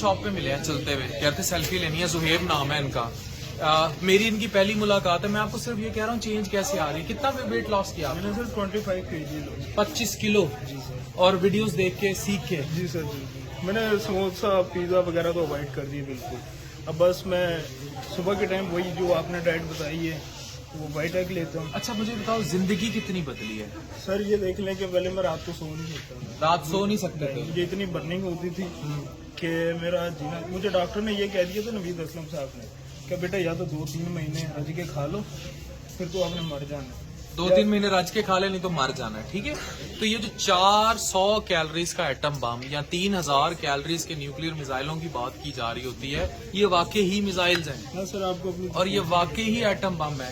Shop पे मिले हैं चलते हुए, कहते सेल्फी लेनी है, जुहेब नाम है इनका। मेरी इनकी पहली मुलाकात है। मैं आपको सिर्फ ये कह रहा हूँ चेंज कैसे आ रही है। कितना वेट लॉस किया आपने? मैंने सर 25 kg 25 किलो। जी सर। और वीडियोस देख के सीख के? जी सर जी। मैंने समोसा पिज़्ज़ा वगैरह तो अवॉइड कर दिए बिल्कुल। अब बस मैं सुबह के टाइम वही जो आपने डाइट बताई है वो वाइट एग लेता हूँ। अच्छा मुझे बताओ, जिंदगी कितनी बदली है? सर ये देख लें कि पहले मैं रात को सो नहीं सकता था। रात सो नहीं सकते थे? मुझे इतनी बर्निंग होती थी कि मेरा जीना, मुझे डॉक्टर ने ये कह दिया था नवीद असलम साहब ने कि बेटा या तो 2-3 महीने रज के खा लो फिर तो आपने मर जाना। 2-3 महीने रज के खा ले, नहीं तो मर जाना है, ठीक है। तो ये जो 400 कैलोरीज का एटम बम या 3000 कैलोरीज के न्यूक्लियर मिसाइलों की बात की जा रही होती है, ये वाकई ही मिसाइल्स हैं। ना सर आपको अपनी और ये वाकई ही एटम बम है।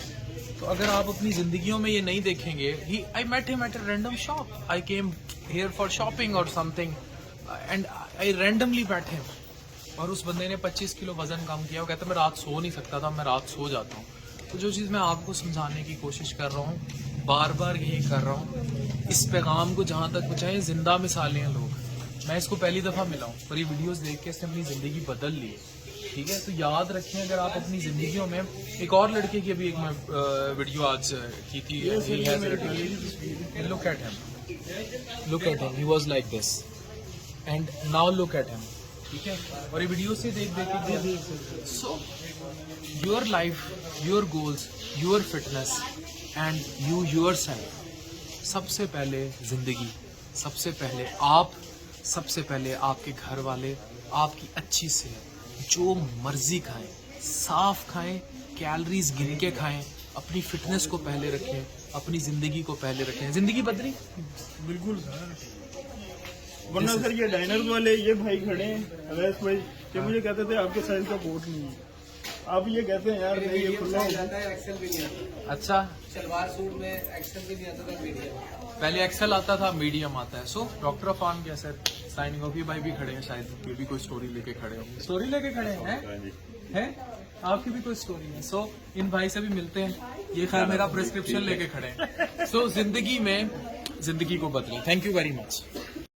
तो अगर आप अपनी जिंदगियों में ये नहीं देखेंगे, I met him at a random shop, I came here for shopping और something and I randomly met him, और उस बंदे ने 25 किलो वजन कम किया। वो कहता मैं रात सो नहीं सकता था, मैं रात सो जाता हूँ। तो जो चीज़ मैं आपको समझाने की कोशिश कर रहा हूँ, बार बार यही कर रहा हूँ, इस पैगाम को जहाँ तक पहुँचाएं। जिंदा मिसालें हैं लोग, मैं इसको पहली दफ़ा मिला हूँ और ये वीडियोस देख के इसने अपनी ज़िंदगी बदल ली है, ठीक है। तो याद रखें, अगर आप अपनी ज़िंदगियों में, एक और लड़के की अभी एक मैं वीडियो आज की थी, look at him, he was like this and now look at him, ठीक है। और ये वीडियो से देख के so your life, your goals, your fitness and you yourself, सबसे पहले जिंदगी, सबसे पहले आप, सबसे पहले आपके घर वाले, आपकी अच्छी सेहत, जो मर्जी खाएं, साफ खाएं, कैलोरीज गिन के खाएं, अपनी फिटनेस को पहले रखें, अपनी जिंदगी को पहले रखें। जिंदगी बदली बिल्कुल सर। वरना सर ये डाइनर वाले ये भाई खड़े हैं अवैस भाई, ये मुझे कहते थे आपके साइज का कोट नहीं है, आप ये कहते हैं यार नहीं ये खुला जाता है, एक्सेल भी नहीं आता। अच्छा, सलवार सूट में एक्सेल भी नहीं आता था, मीडियम। पहले एक्सेल आता था, मीडियम आता है। सो डॉक्टर अफान क्या सर साइनिंग ऑफ, ये भाई भी खड़े हैं, शायद ये भी कोई स्टोरी लेके खड़े हो, स्टोरी लेके खड़े हैं आपकी भी कोई स्टोरी है। सो इन भाई से भी मिलते हैं, ये खैर मेरा प्रिस्क्रिप्शन लेके खड़े हैं। सो जिंदगी में जिंदगी को बदले। Thank you very much.